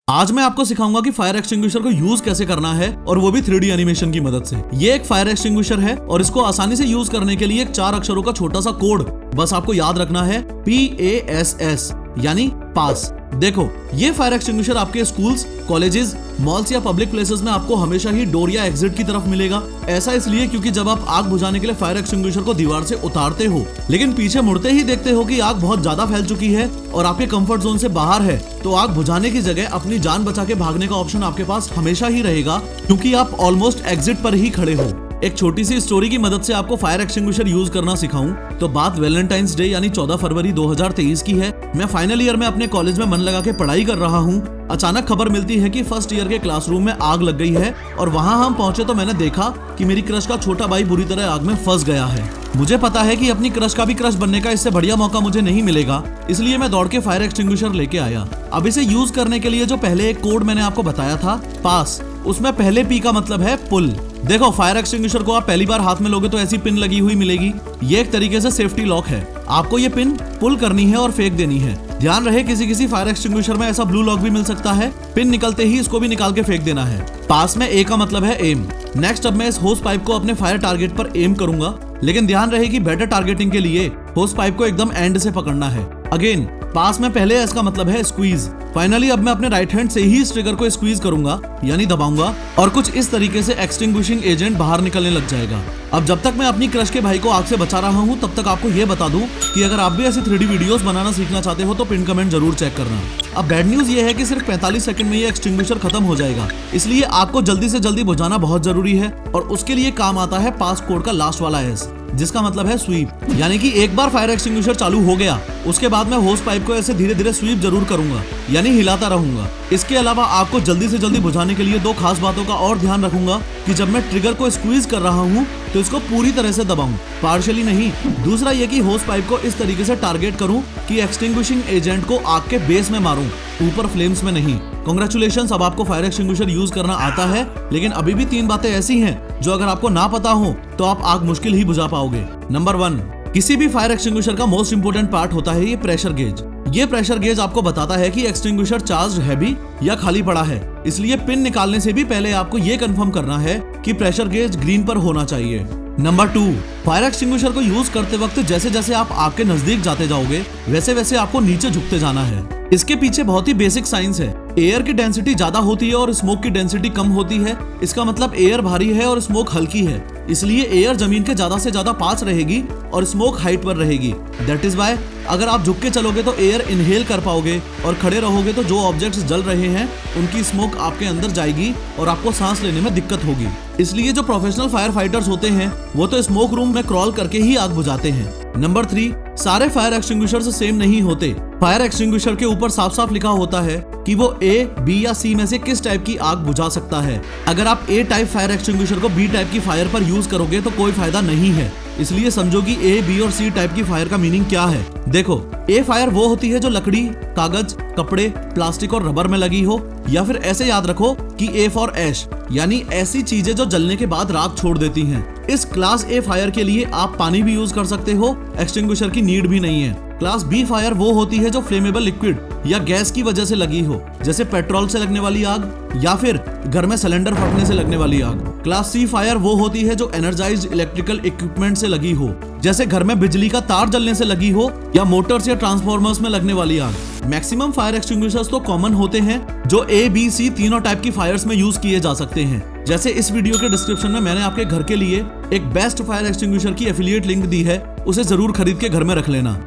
आज मैं आपको सिखाऊंगा कि फायर एक्सटिंग्विशर को यूज कैसे करना है और वो भी 3D एनिमेशन की मदद से। ये एक फायर एक्सटिंग्विशर है और इसको आसानी से यूज करने के लिए एक 4 अक्षरों का छोटा सा कोड बस आपको याद रखना है, PASS यानी पास। देखो, ये फायर एक्सटिंग्विशर आपके स्कूल्स, कॉलेजेस, मॉल्स या पब्लिक प्लेसेस में आपको हमेशा ही डोर या एग्जिट की तरफ मिलेगा। ऐसा इसलिए क्योंकि जब आप आग बुझाने के लिए फायर एक्सटिंग्विशर को दीवार से उतारते हो लेकिन पीछे मुड़ते ही देखते हो कि आग बहुत ज्यादा फैल चुकी है और आपके कंफर्ट जोन से बाहर है, तो आग बुझाने की जगह अपनी जान बचा के भागने का ऑप्शन आपके पास हमेशा ही रहेगा क्योंकि आप ऑलमोस्ट एग्जिट पर ही खड़े हो। एक छोटी सी स्टोरी की मदद से आपको फायर एक्सटिंग्विशर यूज करना सिखाऊं तो बात वैलेंटाइंस डे यानी 14 फरवरी 2023 की है। मैं फाइनल ईयर में अपने कॉलेज में मन लगा के पढ़ाई कर रहा हूं। अचानक खबर मिलती है कि फर्स्ट ईयर के क्लासरूम में आग लग गई है और वहां हम पहुंचे तो मैंने देखा कि मेरी क्रश का छोटा भाई बुरी तरह आग में फंस गया है। मुझे पता है कि अपनी क्रश का भी क्रश बनने का इससे बढ़िया मौका मुझे नहीं मिलेगा, इसलिए मैं दौड़ के फायर एक्सटिंग्विशर लेके आया। अब इसे यूज करने के लिए जो पहले एक कोड मैंने आपको बताया था, पास, उसमें पहले P का मतलब है पुल। देखो, फायर एक्सटिंग्विशर को आप पहली बार हाथ में लोगे तो ऐसी पिन लगी हुई मिलेगी। ये एक तरीके से सेफ्टी लॉक है। आपको ये पिन पुल करनी है और फेंक देनी है। ध्यान रहे, किसी फायर एक्सटिंग्विशर में ऐसा ब्लू लॉक भी मिल सकता है। पिन निकलते ही इसको भी निकाल के फेंक देना है। पास में A का मतलब है एम। नेक्स्ट, अब मैं इस होस पाइप को अपने फायर टारगेट पर एम करूंगा, लेकिन ध्यान रहे कि बेटर टारगेटिंग के लिए होस पाइप को एकदम एंड से पकड़ना है। अगेन, पास में पहले S का मतलब है स्क्वीज। फाइनली अब मैं अपने राइट हैंड से ही इस ट्रिगर को स्क्वीज करूंगा यानी दबाऊंगा और कुछ इस तरीके से एक्सटिंग्विशिंग एजेंट बाहर निकलने लग जाएगा। अब जब तक मैं अपनी क्रश के भाई को आग से बचा रहा हूं तब तक आपको ये बता दूं कि अगर आप भी ऐसी 3D वीडियोस बनाना सीखना चाहते हो तो पिन कमेंट जरूर चेक करना। अब बैड न्यूज ये है कि सिर्फ 45 सेकंड में ये एक्सटिंग्विशर खत्म हो जाएगा, इसलिए आग को जल्दी से जल्दी बुझाना बहुत जरूरी है और उसके लिए काम आता है पास कोड का लास्ट वाला S, जिसका मतलब है स्वीप। यानी कि एक बार फायर एक्सटिंग्विशर चालू हो गया उसके बाद मैं होस पाइप को ऐसे धीरे धीरे स्वीप जरूर करूंगा यानी हिलाता रहूंगा। इसके अलावा आग को जल्दी से जल्दी बुझाने के लिए 2 खास बातों का और ध्यान रखूंगा कि जब मैं ट्रिगर को स्क्वीज कर रहा हूं तो इसको पूरी तरह से दबाऊं, पार्शियली नहीं। दूसरा ये कि होस पाइप को इस तरीके से टारगेट करूं कि एक्सटिंग्विशिंग एजेंट को आग के बेस में मारूं, ऊपर फ्लेम्स में नहीं। कांग्रेचुलेशंस, अब आपको फायर एक्सटिंग्विशर यूज करना आता है, लेकिन अभी भी 3 बातें ऐसी हैं जो अगर आपको ना पता हो तो आप आग मुश्किल ही बुझा पाओगे। नंबर 1, किसी भी फायर एक्सटिंग्विशर का मोस्ट इंपोर्टेंट पार्ट होता है ये प्रेशर गेज। ये प्रेशर गेज आपको बताता है कि एक्सटिंग्विशर चार्ज है भी या खाली पड़ा है, इसलिए पिन निकालने से भी पहले आपको ये कंफर्म करना है कि प्रेशर गेज ग्रीन पर होना चाहिए। नंबर 2, फायर एक्सटिंग्विशर को यूज करते वक्त जैसे जैसे आप आग के नजदीक जाते जाओगे वैसे वैसे आपको नीचे झुकते जाना है। इसके पीछे बहुत ही बेसिक साइंस है। एयर की डेंसिटी ज्यादा होती है और स्मोक की डेंसिटी कम होती है। इसका मतलब एयर भारी है और स्मोक हल्की है, इसलिए एयर जमीन के ज्यादा से ज्यादा पास रहेगी और स्मोक हाइट पर रहेगी। दैट इज वाई अगर आप झुक के चलोगे तो एयर इनहेल कर पाओगे और खड़े रहोगे तो जो ऑब्जेक्ट्स जल रहे हैं उनकी स्मोक आपके अंदर जाएगी और आपको सांस लेने में दिक्कत होगी। इसलिए जो प्रोफेशनल फायर फाइटर्स होते हैं वो तो स्मोक रूम में क्रॉल करके ही आग बुझाते हैं। नंबर 3, सारे फायर एक्सटिंग्विशर सेम नहीं होते। फायर एक्सटिंग्विशर के ऊपर साफ साफ लिखा होता है कि वो A, B या C में से किस टाइप की आग बुझा सकता है। अगर आप A टाइप फायर एक्सटिंग्विशर को B टाइप की फायर पर यूज करोगे तो कोई फायदा नहीं है। इसलिए समझो कि A, B और C टाइप की फायर का मीनिंग क्या है। देखो, A फायर वो होती है जो लकड़ी, कागज, कपड़े, प्लास्टिक और रबर में लगी हो, या फिर ऐसे याद रखो कि A फॉर ऐश यानी ऐसी चीजें जो जलने के बाद राख छोड़ देती हैं। इस क्लास A फायर के लिए आप पानी भी यूज कर सकते हो, एक्सटिंग्विशर की नीड भी नहीं है। क्लास B फायर वो होती है जो फ्लेमेबल लिक्विड या गैस की वजह से लगी हो, जैसे पेट्रोल से लगने वाली आग या फिर घर में सिलेंडर फटने से लगने वाली आग। क्लास C फायर वो होती है जो एनर्जाइज्ड इलेक्ट्रिकल इक्विपमेंट से लगी हो, जैसे घर में बिजली का तार जलने से लगी हो या मोटर्स या ट्रांसफॉर्मर्स में लगने वाली आग। मैक्सिमम फायर एक्सटिंग्विशर्स तो कॉमन होते हैं जो A, B, C तीनों टाइप की फायर्स में यूज किए जा सकते हैं। जैसे इस वीडियो के डिस्क्रिप्शन में मैंने आपके घर के लिए एक बेस्ट फायर एक्सटिंग्विशर की एफिलिएट लिंक दी है, उसे जरूर खरीद के घर में रख लेना।